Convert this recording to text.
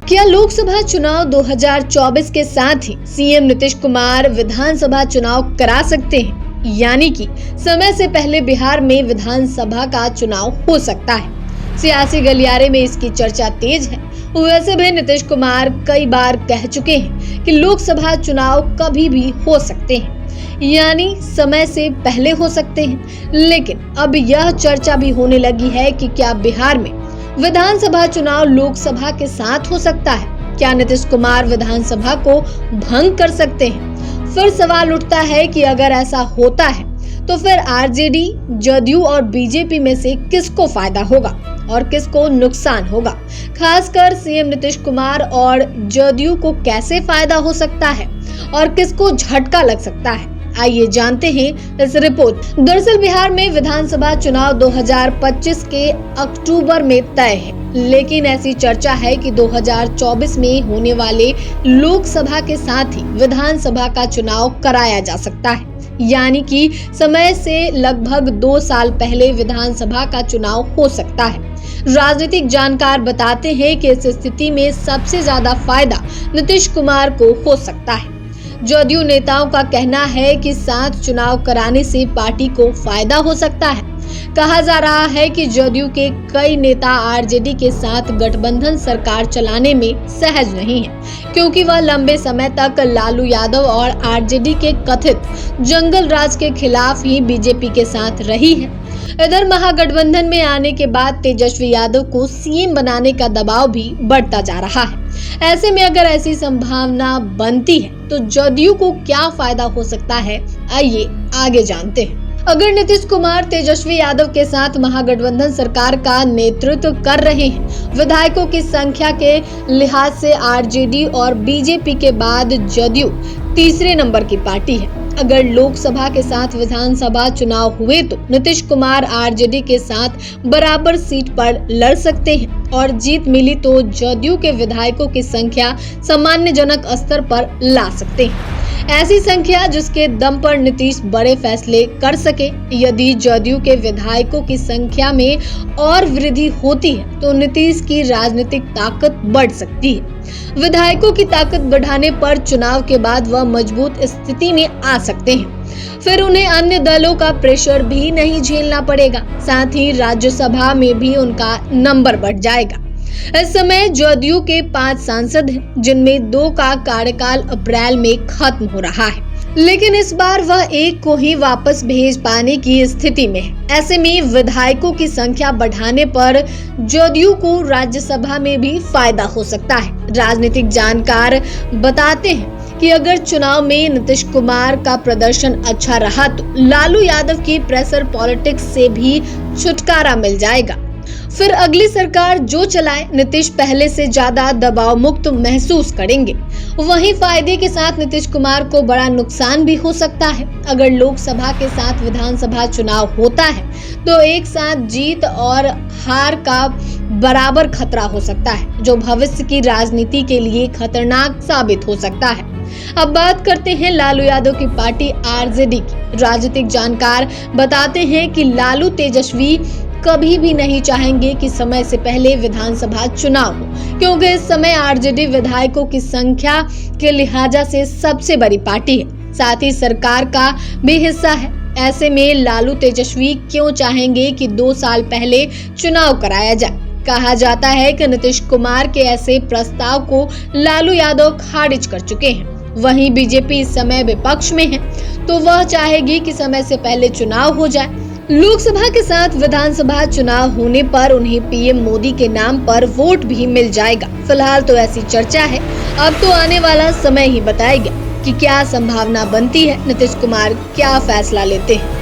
क्या लोकसभा चुनाव 2024 के साथ ही सीएम नीतीश कुमार विधानसभा चुनाव करा सकते हैं? यानी कि समय से पहले बिहार में विधानसभा का चुनाव हो सकता है। सियासी गलियारे में इसकी चर्चा तेज है। वैसे भी नीतीश कुमार कई बार कह चुके हैं कि लोकसभा चुनाव कभी भी हो सकते हैं, यानी समय से पहले हो सकते हैं। लेकिन अब यह चर्चा भी होने लगी है कि क्या बिहार में विधानसभा चुनाव लोकसभा के साथ हो सकता है? क्या नीतीश कुमार विधानसभा को भंग कर सकते हैं? फिर सवाल उठता है कि अगर ऐसा होता है तो फिर आरजेडी, जदयू और बीजेपी में से किसको फायदा होगा और किसको नुकसान होगा? खासकर सीएम नीतीश कुमार और जदयू को कैसे फायदा हो सकता है और किसको झटका लग सकता है? आइए जानते हैं इस रिपोर्ट। दरअसल बिहार में विधानसभा चुनाव 2025 के अक्टूबर में तय है, लेकिन ऐसी चर्चा है कि 2024 में होने वाले लोकसभा के साथ ही विधानसभा का चुनाव कराया जा सकता है, यानी कि समय से लगभग 2 साल पहले विधानसभा का चुनाव हो सकता है। राजनीतिक जानकार बताते हैं कि इस स्थिति में सबसे ज्यादा फायदा नीतीश कुमार को हो सकता है। जदयू नेताओं का कहना है कि साथ चुनाव कराने से पार्टी को फायदा हो सकता है। कहा जा रहा है कि जदयू के कई नेता आरजेडी के साथ गठबंधन सरकार चलाने में सहज नहीं है, क्योंकि वह लंबे समय तक लालू यादव और आरजेडी के कथित जंगल राज के खिलाफ ही बीजेपी के साथ रही है। इधर महागठबंधन में आने के बाद तेजस्वी यादव को सीएम बनाने का दबाव भी बढ़ता जा रहा है। ऐसे में अगर ऐसी संभावना बनती है तो जदयू को क्या फायदा हो सकता है, आइए आगे जानते हैं। अगर नीतीश कुमार तेजस्वी यादव के साथ महागठबंधन सरकार का नेतृत्व कर रहे हैं, विधायकों की संख्या के लिहाज से आरजेडी और बीजेपी के बाद जदयू तीसरे नंबर की पार्टी है। अगर लोकसभा के साथ विधानसभा चुनाव हुए तो नीतीश कुमार आरजेडी के साथ बराबर सीट पर लड़ सकते हैं और जीत मिली तो जदयू के विधायकों की संख्या सम्मानजनक स्तर पर ला सकते हैं। ऐसी संख्या जिसके दम पर नीतीश बड़े फैसले कर सके। यदि जदयू के विधायकों की संख्या में और वृद्धि होती है तो नीतीश की राजनीतिक ताकत बढ़ सकती है। विधायकों की ताकत बढ़ाने पर चुनाव के बाद वह मजबूत स्थिति में आ सकते हैं। फिर उन्हें अन्य दलों का प्रेशर भी नहीं झेलना पड़ेगा, साथ ही राज्यसभा में भी उनका नंबर बढ़ जाएगा। इस समय जदयू के 5 सांसद हैं, जिनमें 2 का कार्यकाल अप्रैल में खत्म हो रहा है, लेकिन इस बार वह एक को ही वापस भेज पाने की स्थिति में है। ऐसे में विधायकों की संख्या बढ़ाने पर जदयू को राज्यसभा में भी फायदा हो सकता है। राजनीतिक जानकार बताते हैं कि अगर चुनाव में नीतीश कुमार का प्रदर्शन अच्छा रहा तो लालू यादव की प्रेशर पॉलिटिक्स से भी छुटकारा मिल जाएगा। फिर अगली सरकार जो चलाए, नीतीश पहले से ज्यादा दबाव मुक्त महसूस करेंगे। वहीं फायदे के साथ नीतीश कुमार को बड़ा नुकसान भी हो सकता है। अगर लोकसभा के साथ विधानसभा चुनाव होता है तो एक साथ जीत और हार का बराबर खतरा हो सकता है, जो भविष्य की राजनीति के लिए खतरनाक साबित हो सकता है। अब बात करते हैं लालू यादव की पार्टी आरजेडी की। राजनीतिक जानकार बताते हैं कि लालू तेजस्वी कभी भी नहीं चाहेंगे कि समय से पहले विधानसभा चुनाव हो, क्योंकि इस समय आरजेडी विधायकों की संख्या के लिहाजा से सबसे बड़ी पार्टी है, साथ ही सरकार का भी हिस्सा है। ऐसे में लालू तेजस्वी क्यों चाहेंगे कि 2 साल पहले चुनाव कराया जाए? कहा जाता है कि नीतीश कुमार के ऐसे प्रस्ताव को लालू यादव खारिज कर चुके हैं। वहीं बीजेपी इस समय विपक्ष में है, तो वह चाहेगी कि समय से पहले चुनाव हो जाए। लोकसभा के साथ विधानसभा चुनाव होने पर उन्हें पीएम मोदी के नाम पर वोट भी मिल जाएगा। फिलहाल तो ऐसी चर्चा है, अब तो आने वाला समय ही बताएगा कि क्या संभावना बनती है, नीतीश कुमार क्या फैसला लेते हैं।